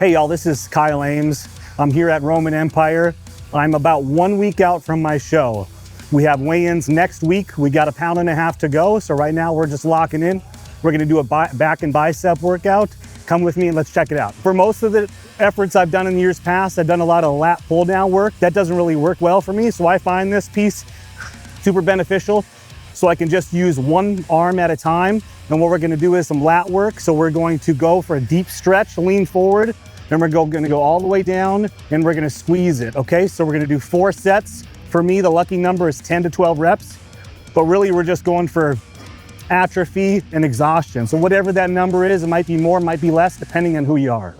Hey y'all, this is Kyle Ames. I'm here at Roman Empire. I'm about 1 week out from my show. We have weigh-ins next week. We got 1.5 pounds to go. So right now we're just locking in. We're gonna do a back and bicep workout. Come with me and let's check it out. For most of the efforts I've done in years past, I've done a lot of lat pull down work. That doesn't really work well for me. So I find this piece super beneficial. So I can just use one arm at a time. And what we're gonna do is some lat work. So we're going to go for a deep stretch, lean forward, and we're gonna go all the way down and we're gonna squeeze it, okay? So we're gonna do 4 sets. For me, the lucky number is 10 to 12 reps, but really we're just going for atrophy and exhaustion. So whatever that number is, it might be more, might be less, depending on who you are.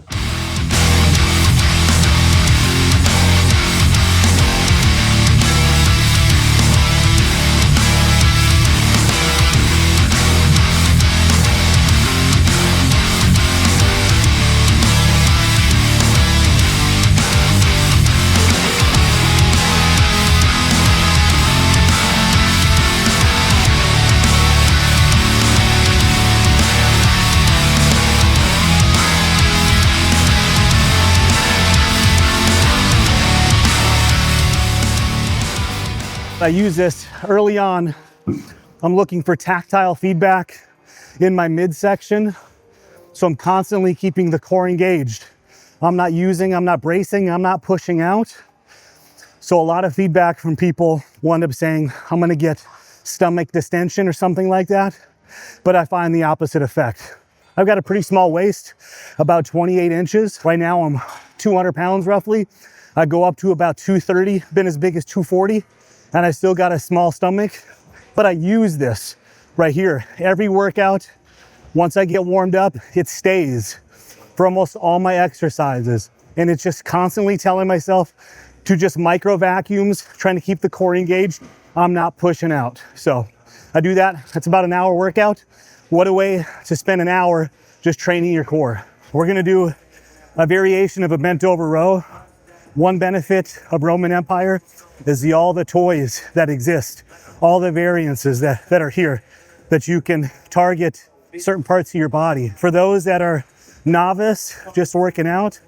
I use this early on. I'm looking for tactile feedback in my midsection. So I'm constantly keeping the core engaged. I'm not bracing, I'm not pushing out. So a lot of feedback from people will end up saying, I'm gonna get stomach distension or something like that. But I find the opposite effect. I've got a pretty small waist, about 28 inches. Right now I'm 200 pounds roughly. I go up to about 230, been as big as 240. And I still got a small stomach, but I use this right here. Every workout, once I get warmed up, it stays for almost all my exercises. And it's just constantly telling myself to just micro vacuums, trying to keep the core engaged. I'm not pushing out. So I do that. That's about an hour workout. What a way to spend an hour just training your core. We're gonna do a variation of a bent over row. One benefit of Roman Empire is all the toys that exist, all the variances that are here, that you can target certain parts of your body. For those that are novice, just working out,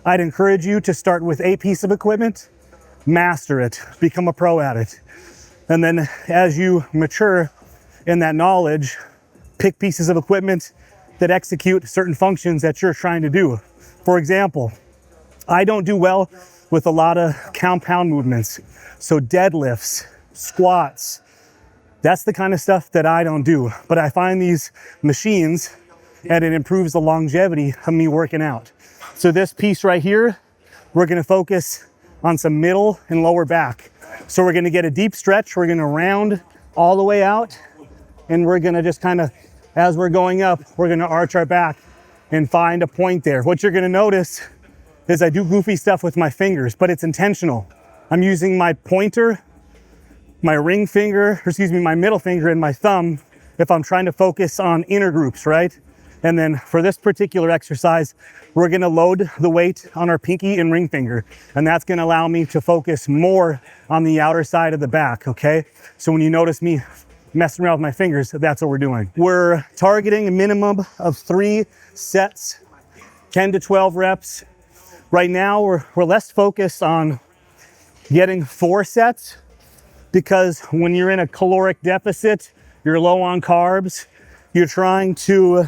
I'd encourage you to start with a piece of equipment, master it, become a pro at it. And then as you mature in that knowledge, pick pieces of equipment that execute certain functions that you're trying to do. For example, I don't do well with a lot of compound movements. So deadlifts, squats, that's the kind of stuff that I don't do. But I find these machines and it improves the longevity of me working out. So this piece right here, we're gonna focus on some middle and lower back. So we're gonna get a deep stretch, we're gonna round all the way out, and we're gonna just kind of, as we're going up, we're gonna arch our back and find a point there. What you're gonna notice is I do goofy stuff with my fingers, but it's intentional. I'm using my pointer, my ring finger, my middle finger and my thumb if I'm trying to focus on inner groups, right? And then for this particular exercise, we're gonna load the weight on our pinky and ring finger. And that's gonna allow me to focus more on the outer side of the back, okay? So when you notice me messing around with my fingers, that's what we're doing. We're targeting a minimum of 3 sets, 10 to 12 reps. Right now, we're less focused on getting 4 sets because when you're in a caloric deficit, you're low on carbs, you're trying to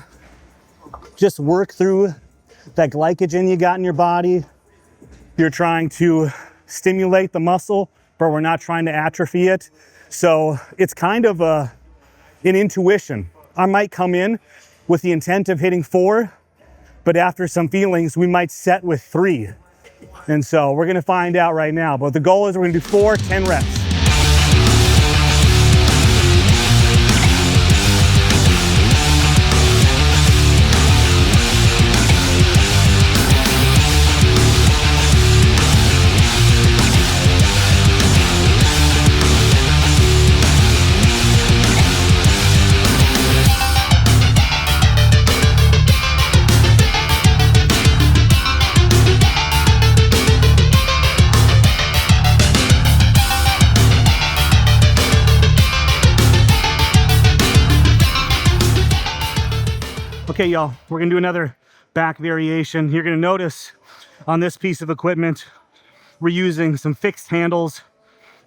just work through that glycogen you got in your body. You're trying to stimulate the muscle, but we're not trying to atrophy it. So it's kind of an intuition. I might come in with the intent of hitting 4, but after some feelings, we might set with 3. And so we're gonna find out right now. But the goal is we're gonna do 4, 10 reps. Okay, y'all, we're gonna do another back variation. You're gonna notice on this piece of equipment, we're using some fixed handles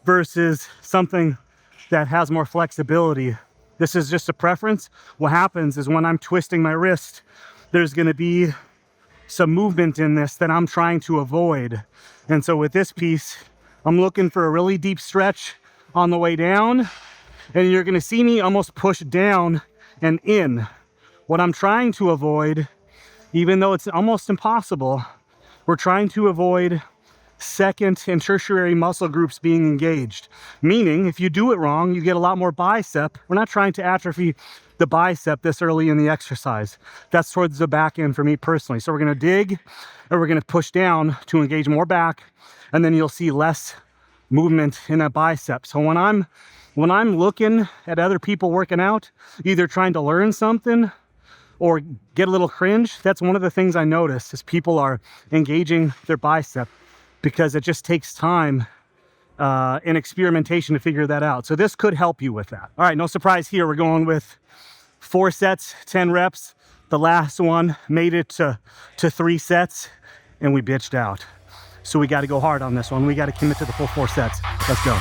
versus something that has more flexibility. This is just a preference. What happens is when I'm twisting my wrist, there's gonna be some movement in this that I'm trying to avoid. And so with this piece, I'm looking for a really deep stretch on the way down, and you're gonna see me almost push down and in. What I'm trying to avoid, even though it's almost impossible, we're trying to avoid second and tertiary muscle groups being engaged. Meaning, if you do it wrong, you get a lot more bicep. We're not trying to atrophy the bicep this early in the exercise. That's towards the back end for me personally. So we're gonna dig and we're gonna push down to engage more back, and then you'll see less movement in that bicep. So when I'm looking at other people working out, either trying to learn something or get a little cringe, that's one of the things I notice is people are engaging their bicep, because it just takes time and experimentation to figure that out. So this could help you with that. All right, no surprise here. We're going with 4 sets, 10 reps. The last one made it to 3 sets and we bitched out. So we got to go hard on this one. We got to commit to the full 4 sets. Let's go.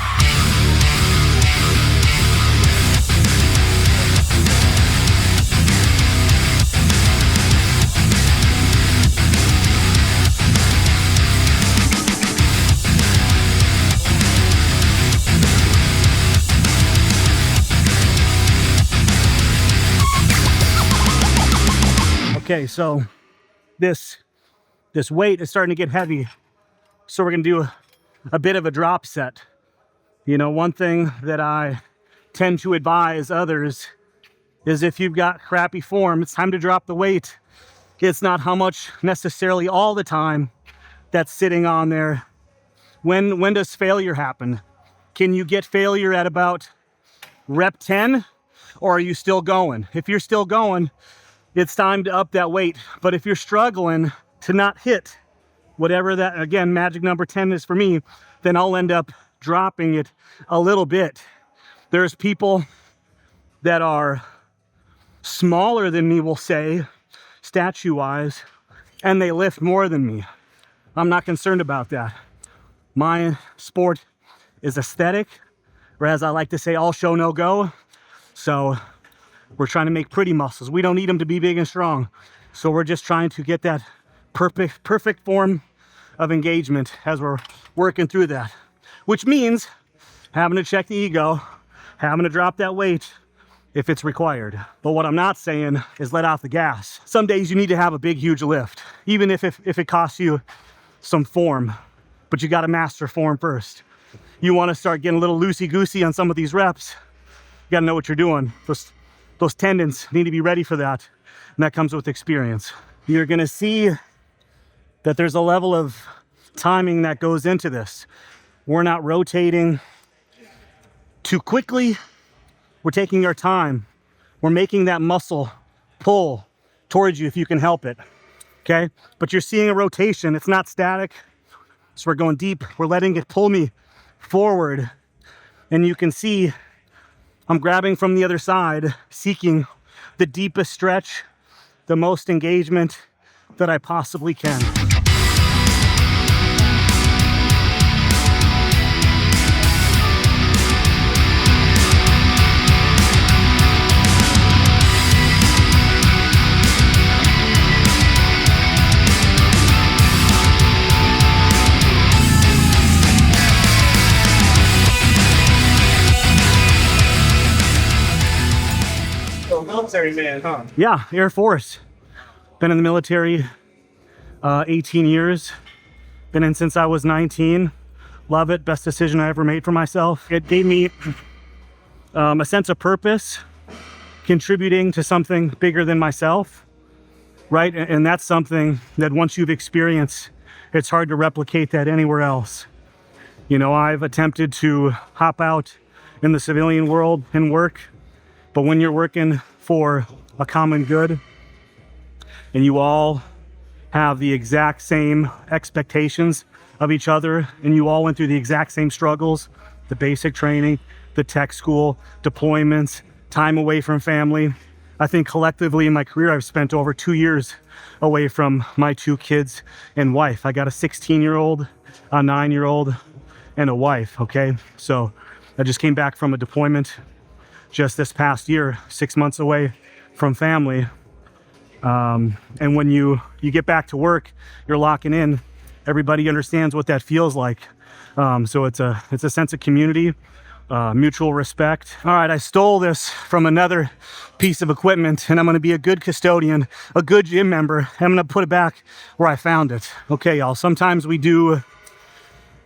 Okay, so this weight is starting to get heavy. So we're gonna do a bit of a drop set. You know, one thing that I tend to advise others is if you've got crappy form, it's time to drop the weight. It's not how much necessarily all the time that's sitting on there. When does failure happen? Can you get failure at about rep 10, or are you still going? If you're still going, it's time to up that weight. But if you're struggling to not hit whatever that, again, magic number 10 is for me, then I'll end up dropping it a little bit. There's people that are smaller than me, we'll say, statue-wise, and they lift more than me. I'm not concerned about that. My sport is aesthetic, or as I like to say, all show, no go. So we're trying to make pretty muscles. We don't need them to be big and strong. So we're just trying to get that perfect form of engagement as we're working through that, which means having to check the ego, having to drop that weight if it's required. But what I'm not saying is let off the gas. Some days you need to have a big, huge lift, even if it costs you some form, but you got to master form first. You want to start getting a little loosey-goosey on some of these reps, you got to know what you're doing. Those tendons need to be ready for that, and that comes with experience. You're gonna see that there's a level of timing that goes into this. We're not rotating too quickly. We're taking our time. We're making that muscle pull towards you if you can help it, okay? But you're seeing a rotation, it's not static. So we're going deep, we're letting it pull me forward, and you can see I'm grabbing from the other side, seeking the deepest stretch, the most engagement that I possibly can. Military man, huh? Yeah, Air Force. Been in the military 18 years. Been in since I was 19. Love it. Best decision I ever made for myself. It gave me a sense of purpose, contributing to something bigger than myself, right? And that's something that once you've experienced, it's hard to replicate that anywhere else. You know, I've attempted to hop out in the civilian world and work, but when you're working for a common good and you all have the exact same expectations of each other and you all went through the exact same struggles, the basic training, the tech school, deployments, time away from family, I think collectively in my career, I've spent over 2 years away from my 2 kids and wife. I got a 16-year-old, a 9-year-old, and a wife, okay? So I just came back from a deployment just this past year, 6 months away from family. And when you get back to work, you're locking in. Everybody understands what that feels like. So it's a sense of community, mutual respect. All right, I stole this from another piece of equipment, and I'm gonna be a good custodian, a good gym member. I'm gonna put it back where I found it. Okay, y'all, sometimes we do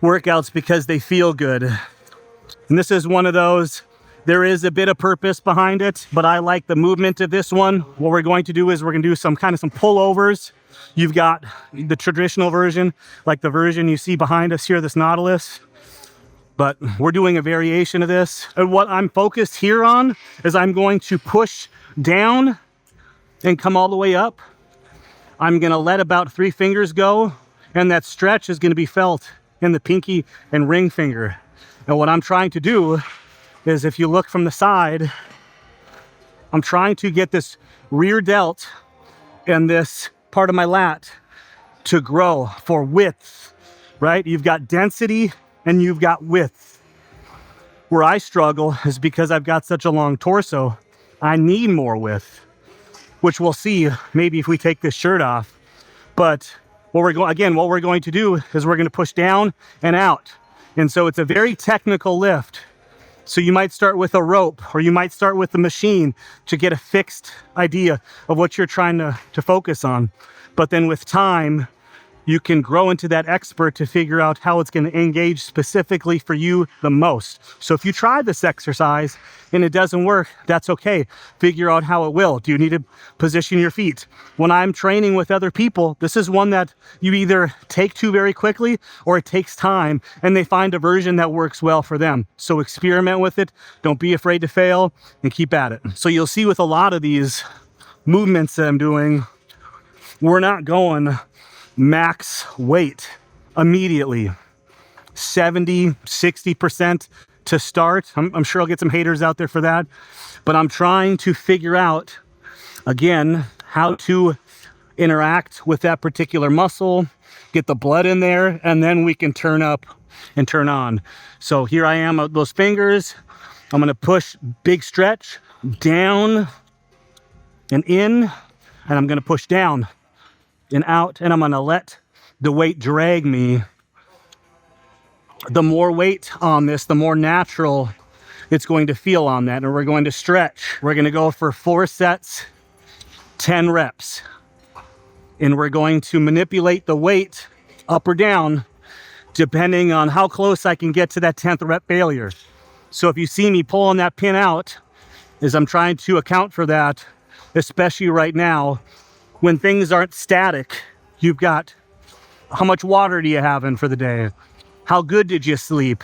workouts because they feel good. And this is one of those. There is a bit of purpose behind it, but I like the movement of this one. What we're going to do is we're gonna do some pullovers. You've got the traditional version, like the version you see behind us here, this Nautilus. But we're doing a variation of this. And what I'm focused here on is I'm going to push down and come all the way up. I'm gonna let about 3 fingers go, and that stretch is gonna be felt in the pinky and ring finger. And what I'm trying to do is, if you look from the side, I'm trying to get this rear delt and this part of my lat to grow for width, right? You've got density and you've got width. Where I struggle is because I've got such a long torso, I need more width, which we'll see maybe if we take this shirt off. But what we're going to do is we're going to push down and out. And so it's a very technical lift. So you might start with a rope, or you might start with the machine to get a fixed idea of what you're trying to focus on. But then with time, you can grow into that expert to figure out how it's going to engage specifically for you the most. So if you try this exercise and it doesn't work, that's okay. Figure out how it will. Do you need to position your feet? When I'm training with other people, this is one that you either take to very quickly or it takes time and they find a version that works well for them. So experiment with it. Don't be afraid to fail and keep at it. So you'll see with a lot of these movements that I'm doing, we're not going max weight immediately. 70, 60% to start. I'm sure I'll get some haters out there for that, but I'm trying to figure out, again, how to interact with that particular muscle, get the blood in there, and then we can turn up and turn on. So here I am with those fingers. I'm gonna push, big stretch, down and in, and I'm gonna push down and out, and I'm gonna let the weight drag me. The more weight on this, the more natural it's going to feel on that. And we're going to stretch. We're gonna go for 4 sets, 10 reps. And we're going to manipulate the weight up or down depending on how close I can get to that 10th rep failure. So if you see me pulling that pin out, is I'm trying to account for that, especially right now, when things aren't static. You've got, how much water do you have in for the day? How good did you sleep?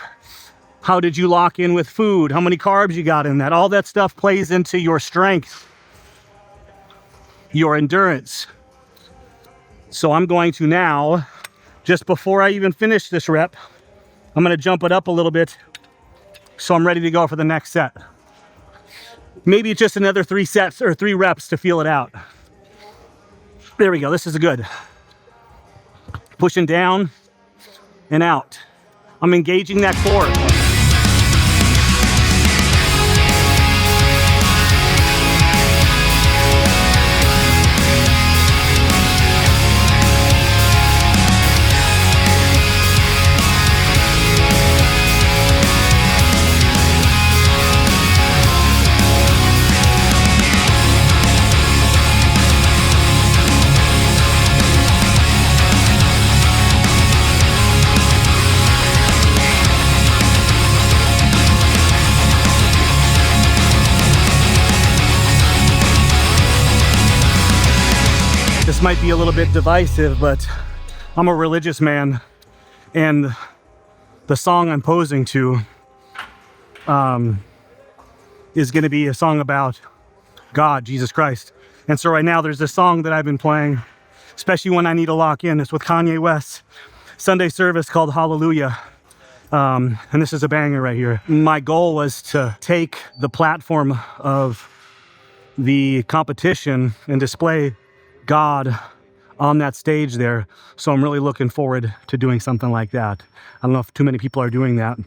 How did you lock in with food? How many carbs you got in that? All that stuff plays into your strength, your endurance. So I'm going to now, just before I even finish this rep, I'm gonna jump it up a little bit so I'm ready to go for the next set. Maybe just another 3 sets or 3 reps to feel it out. There we go, this is good. Pushing down and out. I'm engaging that core. This might be a little bit divisive, but I'm a religious man, and the song I'm posing to is going to be a song about God, Jesus Christ. And so right now there's this song that I've been playing, especially when I need to lock in. It's with Kanye West, Sunday service called Hallelujah. And this is a banger right here. My goal was to take the platform of the competition and display God on that stage there. So I'm really looking forward to doing something like that. I don't know if too many people are doing that.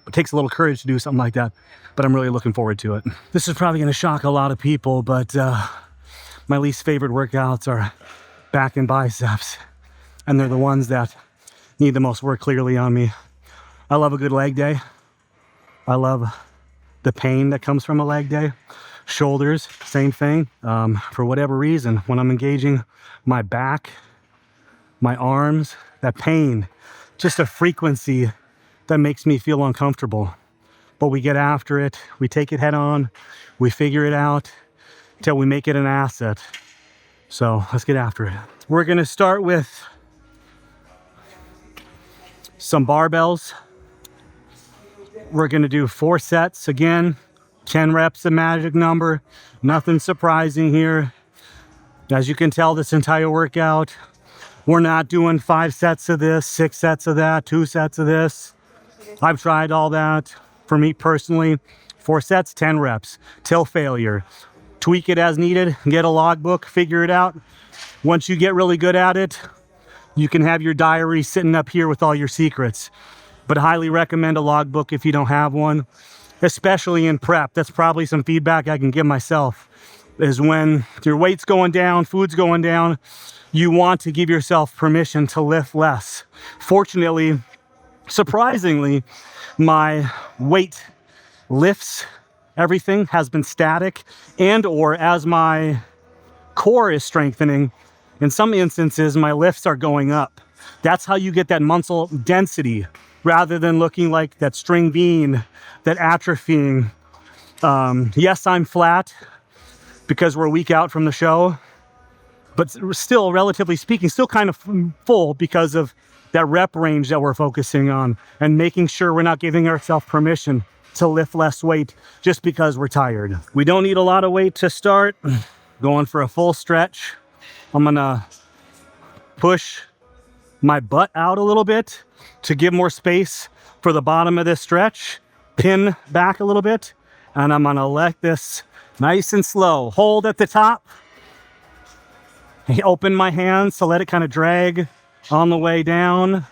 It takes a little courage to do something like that, but I'm really looking forward to it. This is probably gonna shock a lot of people, but my least favorite workouts are back and biceps, and they're the ones that need the most work clearly on me. I love a good leg day. I love the pain that comes from a leg day. Shoulders, same thing. For whatever reason, when I'm engaging my back, my arms, that pain, just a frequency that makes me feel uncomfortable. But we get after it, we take it head on, we figure it out until we make it an asset. So let's get after it. We're gonna start with some barbells. We're gonna do 4 sets again, 10 reps, a magic number. Nothing surprising here. As you can tell, this entire workout, we're not doing 5 sets of this, 6 sets of that, 2 sets of this. I've tried all that. For me personally, 4 sets, 10 reps, till failure. Tweak it as needed, get a logbook, figure it out. Once you get really good at it, you can have your diary sitting up here with all your secrets. But I highly recommend a logbook if you don't have one, especially in prep. That's probably some feedback I can give myself, is when your weight's going down, food's going down, you want to give yourself permission to lift less. Fortunately, surprisingly, my weight lifts, everything has been static, and or as my core is strengthening, in some instances, my lifts are going up. That's how you get that muscle density, rather than looking like that string bean, that atrophying. Yes, I'm flat because we're a week out from the show, but still, relatively speaking, still kind of full because of that rep range that we're focusing on and making sure we're not giving ourselves permission to lift less weight just because we're tired. We don't need a lot of weight to start. Going for a full stretch. I'm gonna push my butt out a little bit to give more space for the bottom of this stretch. Pin back a little bit, and I'm gonna let this nice and slow. Hold at the top. Open my hands to let it kind of drag on the way down.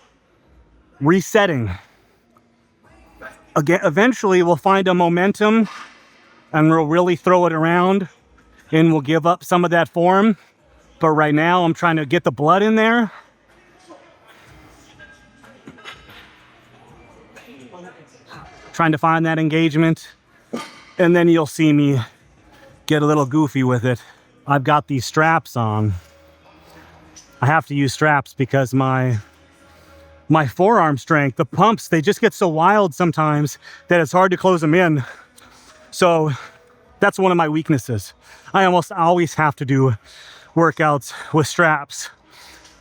Resetting. Again, eventually we'll find a momentum and we'll really throw it around and we'll give up some of that form. But right now I'm trying to get the blood in there. Trying to find that engagement. And then you'll see me get a little goofy with it. I've got these straps on. I have to use straps because my forearm strength, the pumps, they just get so wild sometimes that it's hard to close them in. So that's one of my weaknesses. I almost always have to do workouts with straps.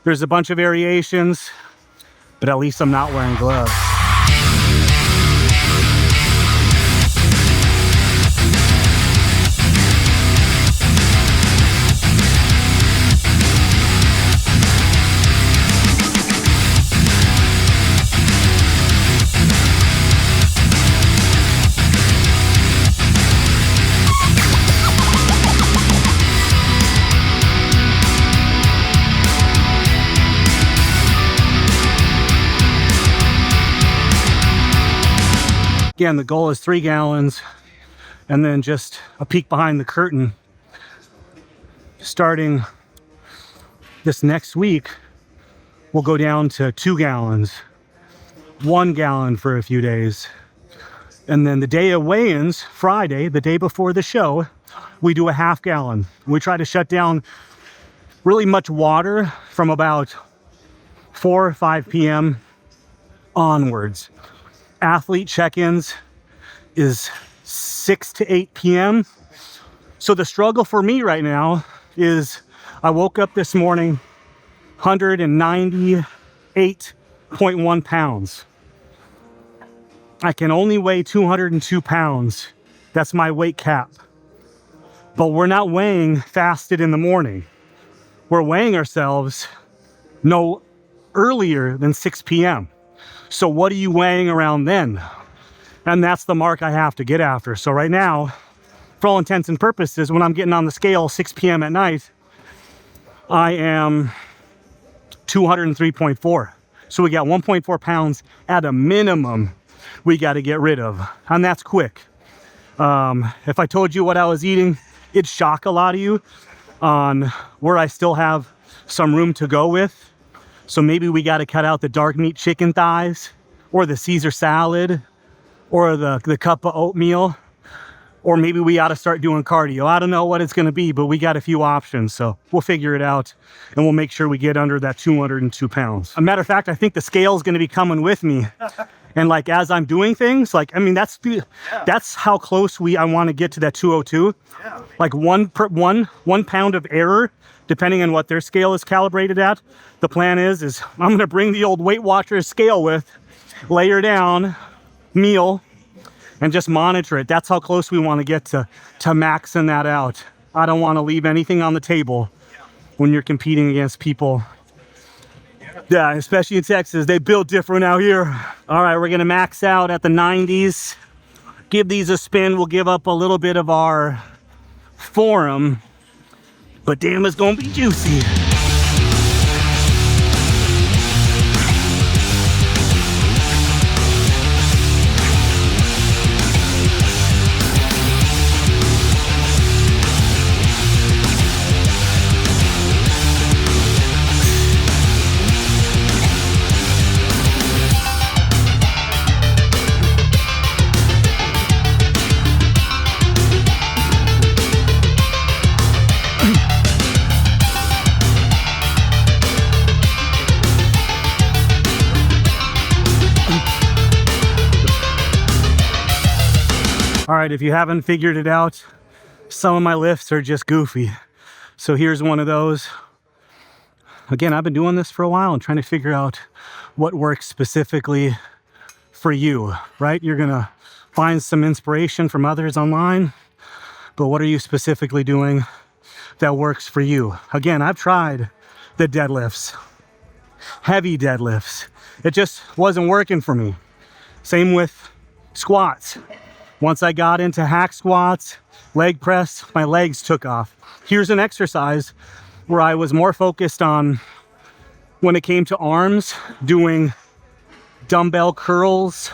There's a bunch of variations, but at least I'm not wearing gloves. Again, the goal is 3 gallons and then just a peek behind the curtain. Starting this next week, we'll go down to 2 gallons, 1 gallon for a few days. And then the day of weigh-ins, Friday, the day before the show, we do a 1/2 gallon. We try to shut down really much water from about 4 or 5 p.m. onwards. Athlete check-ins is 6 to 8 p.m. So the struggle for me right now is I woke up this morning 198.1 pounds. I can only weigh 202 pounds. That's my weight cap. But we're not weighing fasted in the morning. We're weighing ourselves no earlier than 6 p.m. So what are you weighing around then? And that's the mark I have to get after. So right now, for all intents and purposes, when I'm getting on the scale 6 p.m. at night, I am 203.4. So we got 1.4 pounds at a minimum we got to get rid of, and that's quick. If I told you what I was eating, it'd shock a lot of you on where I still have some room to go with. So maybe we got to cut out the dark meat chicken thighs, or the Caesar salad, or the cup of oatmeal, or maybe we ought to start doing cardio. I don't know what it's going to be, but we got a few options, so we'll figure it out, and we'll make sure we get under that 202 pounds. A matter of fact, I think the scale is going to be coming with me. And like, as I'm doing things, like, I mean, that's how close I want to get to that 202. Yeah. Like one pound of error, depending on what their scale is calibrated at. The plan is I'm going to bring the old Weight Watchers scale with, lay her down, meal, and just monitor it. That's how close we want to get to maxing that out. I don't want to leave anything on the table when you're competing against people. Yeah, especially in Texas, they build different out here. All right, we're gonna max out at the 90s. Give these a spin. We'll give up a little bit of our form, but damn, it's gonna be juicy. All right, if you haven't figured it out, some of my lifts are just goofy. So here's one of those. Again, I've been doing this for a while and trying to figure out what works specifically for you, right? You're gonna find some inspiration from others online, but what are you specifically doing that works for you? Again, I've tried the deadlifts, heavy deadlifts. It just wasn't working for me. Same with squats. Once I got into hack squats, leg press, my legs took off. Here's an exercise where I was more focused on, when it came to arms, doing dumbbell curls,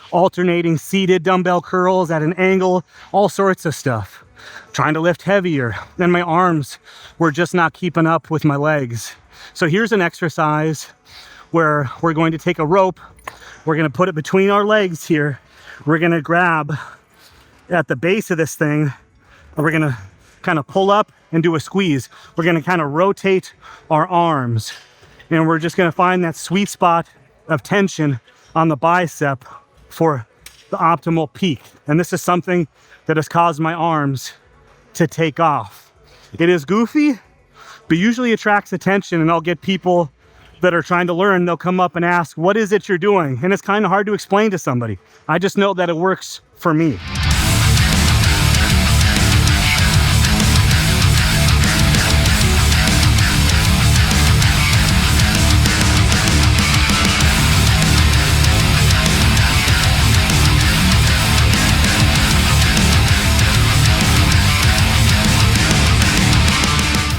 alternating seated dumbbell curls at an angle, all sorts of stuff. Trying to lift heavier. Then my arms were just not keeping up with my legs. So here's an exercise where we're going to take a rope, we're going to put it between our legs here. We're gonna grab at the base of this thing, and we're gonna kind of pull up and do a squeeze. We're gonna kind of rotate our arms, and we're just gonna find that sweet spot of tension on the bicep for the optimal peak. And this is something that has caused my arms to take off. It is goofy, but usually attracts attention, and I'll get people that are trying to learn, they'll come up and ask, what is it you're doing? And it's kind of hard to explain to somebody. I just know that it works for me.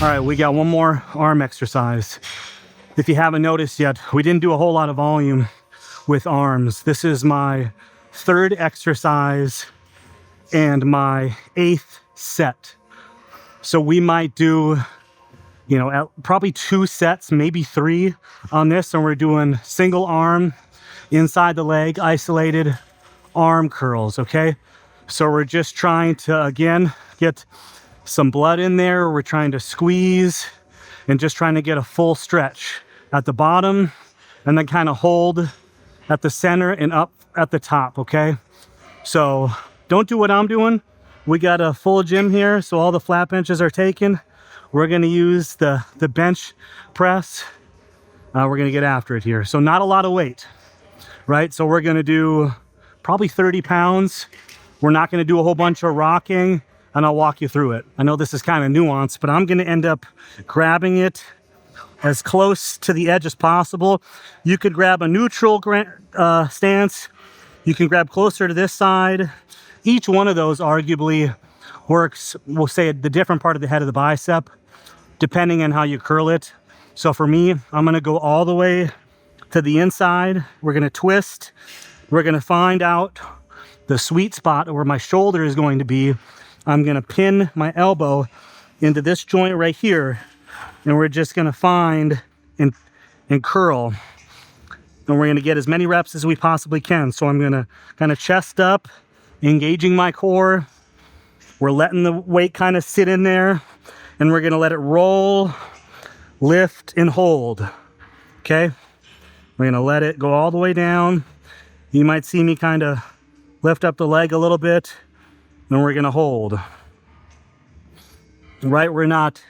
All right, we got one more arm exercise. If you haven't noticed yet, we didn't do a whole lot of volume with arms. This is my third exercise and my 8th set. So we might do, probably 2 sets, maybe 3 on this. And we're doing single arm, inside the leg, isolated arm curls, okay? So we're just trying to, again, get some blood in there. We're trying to squeeze and just trying to get a full stretch at the bottom, and then kind of hold at the center and up at the top, okay? So don't do what I'm doing. We got a full gym here, so all the flat benches are taken. We're gonna use the bench press. We're gonna get after it here. So not a lot of weight, right? So we're gonna do probably 30 pounds. We're not gonna do a whole bunch of rocking, and I'll walk you through it. I know this is kind of nuanced, but I'm gonna end up grabbing it as close to the edge as possible. You could grab a neutral stance. You can grab closer to this side. Each one of those arguably works, we'll say the different part of the head of the bicep, depending on how you curl it. So for me, I'm gonna go all the way to the inside. We're gonna twist. We're gonna find out the sweet spot where my shoulder is going to be. I'm gonna pin my elbow into this joint right here, and we're just gonna find and curl. And we're gonna get as many reps as we possibly can. So I'm gonna kind of chest up, engaging my core. We're letting the weight kind of sit in there, and we're gonna let it roll, lift, and hold, okay? We're gonna let it go all the way down. You might see me kind of lift up the leg a little bit, and we're gonna hold. Right, we're not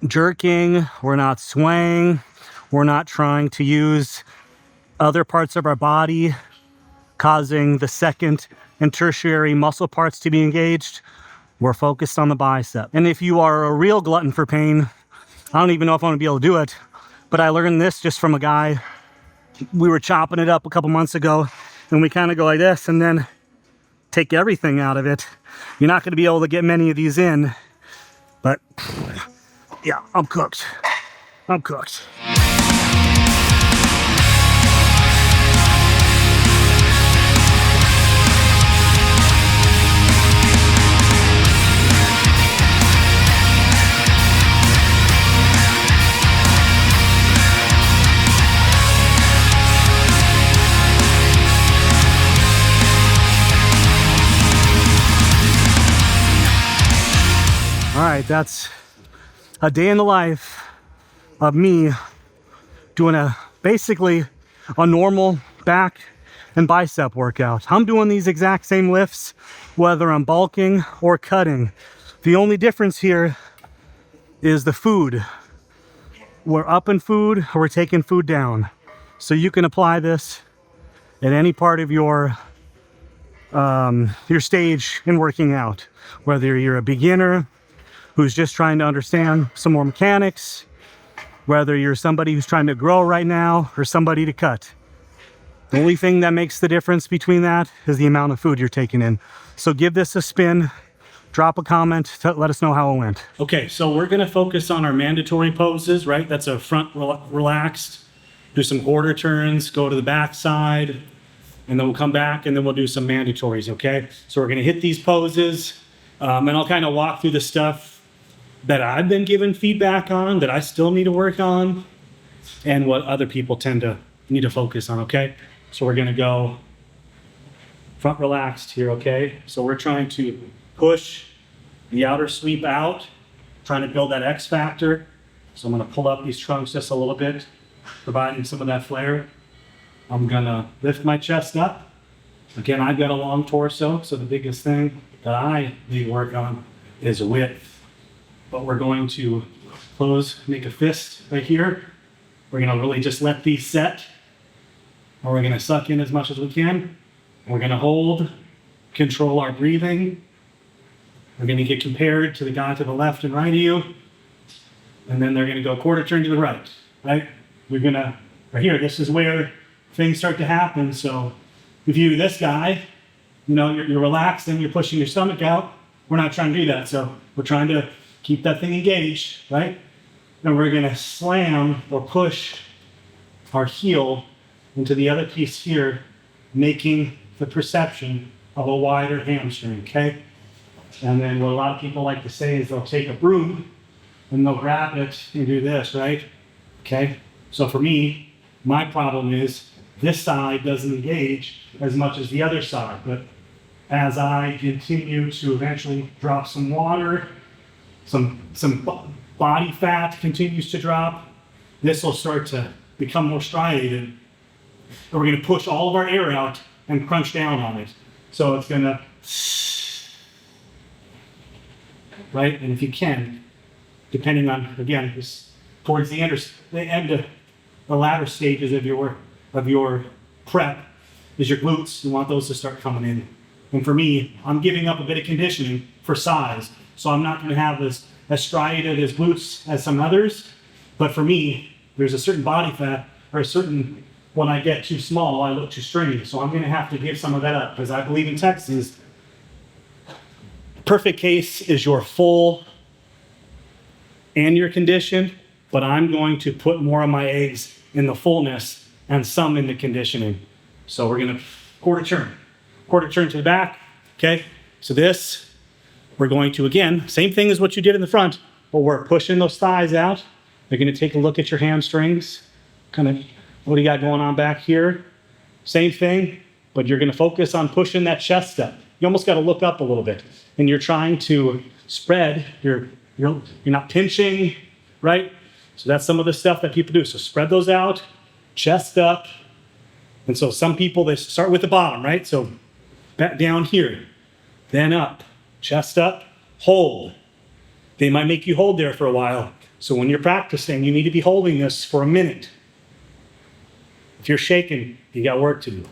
jerking, we're not swaying, we're not trying to use other parts of our body, causing the second and tertiary muscle parts to be engaged. We're focused on the bicep. And if you are a real glutton for pain, I don't even know if I'm gonna be able to do it, but I learned this just from a guy. We were chopping it up a couple months ago, and we kind of go like this and then take everything out of it. You're not gonna be able to get many of these in, but yeah, I'm cooked. I'm cooked. All right, that's a day in the life of me doing basically a normal back and bicep workout. I'm doing these exact same lifts, whether I'm bulking or cutting. The only difference here is the food. We're upping food or we're taking food down. So you can apply this at any part of your stage in working out, whether you're a beginner who's just trying to understand some more mechanics, whether you're somebody who's trying to grow right now or somebody to cut. The only thing that makes the difference between that is the amount of food you're taking in. So give this a spin, drop a comment to let us know how it went. Okay, so we're gonna focus on our mandatory poses, right? That's a front relaxed, do some quarter turns, go to the back side, and then we'll come back and then we'll do some mandatories, okay? So we're gonna hit these poses, and I'll kind of walk through the stuff that I've been given feedback on, that I still need to work on, and what other people tend to need to focus on, okay? So we're gonna go front relaxed here, okay? So we're trying to push the outer sweep out, trying to build that X factor. So I'm gonna pull up these trunks just a little bit, providing some of that flare. I'm gonna lift my chest up. Again, I've got a long torso, so the biggest thing that I need to work on is width. But we're going to make a fist right here. We're gonna really just let these set, and we're gonna suck in as much as we can. We're gonna hold, control our breathing. We're gonna get compared to the guy to the left and right of you. And then they're gonna go quarter turn to the right, right? We're gonna, right here, this is where things start to happen. So if you, this guy, you know, you're relaxed and you're pushing your stomach out. We're not trying to do that. So we're trying to keep that thing engaged, right? And we're gonna slam or push our heel into the other piece here, making the perception of a wider hamstring, okay? And then what a lot of people like to say is they'll take a broom and they'll grab it and do this, right? Okay? So for me, my problem is this side doesn't engage as much as the other side, but as I continue to eventually drop some water, some body fat continues to drop, this will start to become more striated. And we're gonna push all of our air out and crunch down on it. So it's gonna, right? And if you can, depending on, again, this, towards the end of the latter stages of your prep is your glutes. You want those to start coming in. And for me, I'm giving up a bit of conditioning for size. So I'm not gonna have as striated as glutes as some others. But for me, there's a certain body fat or a certain, when I get too small, I look too stringy. So I'm gonna have to give some of that up because I believe in Texas, Perfect case is your full and your conditioned, but I'm going to put more of my eggs in the fullness and some in the conditioning. So we're gonna quarter turn to the back, okay? So this, we're going to, again, same thing as what you did in the front, but we're pushing those thighs out. You're gonna take a look at your hamstrings, kind of, what do you got going on back here? Same thing, but you're gonna focus on pushing that chest up. You almost gotta look up a little bit, and you're trying to spread, you're not pinching, right? So that's some of the stuff that people do. So spread those out, chest up. And so some people, they start with the bottom, right? So back down here, then up, chest up, hold. They might make you hold there for a while. So when you're practicing, you need to be holding this for a minute. If you're shaking, you got work to do.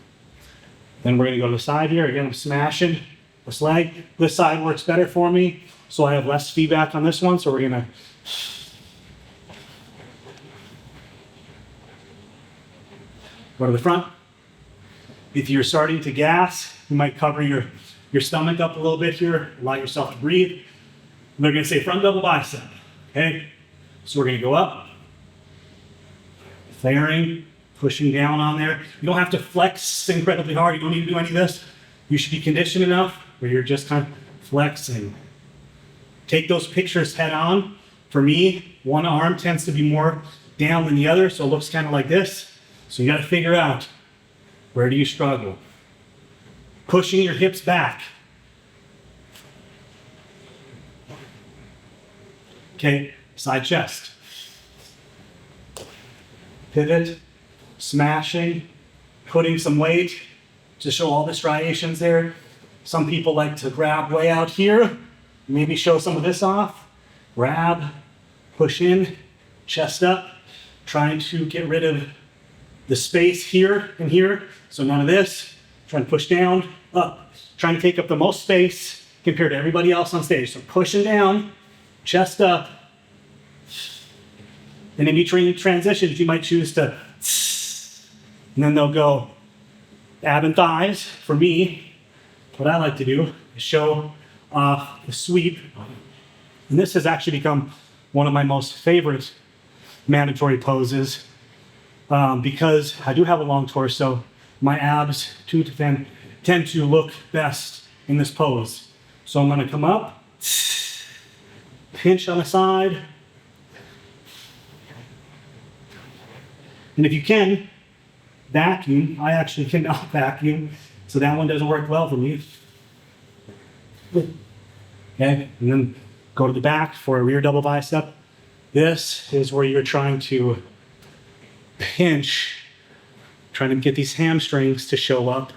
Then we're gonna go to the side here. Again, I'm smashing this leg. This side works better for me, so I have less feedback on this one. So we're gonna go to the front. If you're starting to gas, you might cover your stomach up a little bit here, allow yourself to breathe. And they're gonna say front double bicep, okay? So we're gonna go up, flaring, pushing down on there. You don't have to flex incredibly hard. You don't need to do any of this. You should be conditioned enough where you're just kind of flexing. Take those pictures head on. For me, one arm tends to be more down than the other, so it looks kind of like this. So you gotta figure out, where do you struggle? Pushing your hips back. Okay, side chest. Pivot, smashing, putting some weight to show all the striations there. Some people like to grab way out here, maybe show some of this off. Grab, push in, chest up, trying to get rid of the space here and here. So none of this. Trying to push down, up. Trying to take up the most space compared to everybody else on stage. So pushing down, chest up. And in between transitions, you might choose to, and then they'll go ab and thighs. For me, what I like to do is show off the sweep. And this has actually become one of my most favorite mandatory poses because I do have a long torso. My abs tend to look best in this pose. So I'm gonna come up, pinch on the side. And if you can, vacuum. I actually cannot vacuum, so that one doesn't work well for me. Okay, and then go to the back for a rear double bicep. This is where you're trying to pinch, trying to get these hamstrings to show up.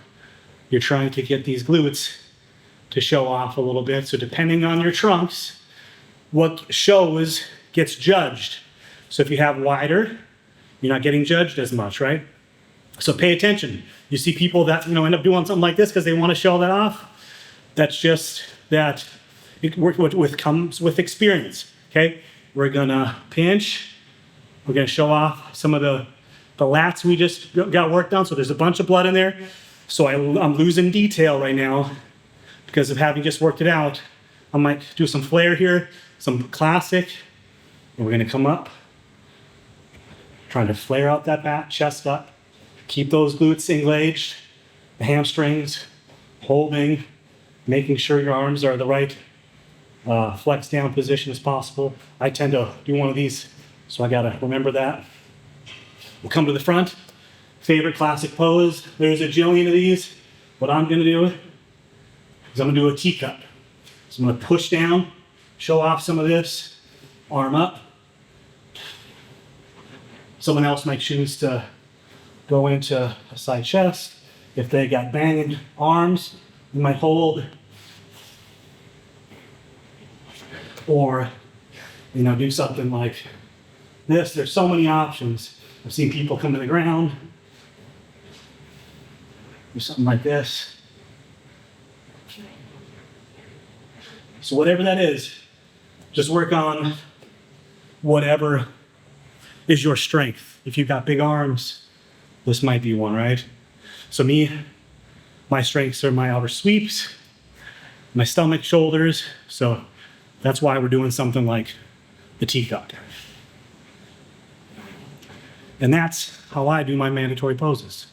You're trying to get these glutes to show off a little bit. So depending on your trunks, what shows gets judged. So if you have wider, you're not getting judged as much, right? So pay attention. You see people that end up doing something like this because they want to show that off. That's just that it comes with experience. Okay, we're gonna pinch. We're gonna show off some of the lats we just got worked on. So there's a bunch of blood in there. So I'm losing detail right now because of having just worked it out. I might do some flare here, some classic, and we're gonna come up, trying to flare out that back, chest up. Keep those glutes engaged, the hamstrings, holding, making sure your arms are the right flex down position as possible. I tend to do one of these, so I gotta remember that. We'll come to the front. Favorite classic pose. There's a jillion of these. What I'm gonna do is I'm gonna do a teacup. So I'm gonna push down, show off some of this, arm up. Someone else might choose to go into a side chest. If they got banging arms, you might hold. Or, do something like this. There's so many options. I've seen people come to the ground, do something like this. So whatever that is, just work on whatever is your strength. If you've got big arms, this might be one, right? So my strengths are my outer sweeps, my stomach, shoulders. So that's why we're doing something like the T-cut. And that's how I do my mandatory poses.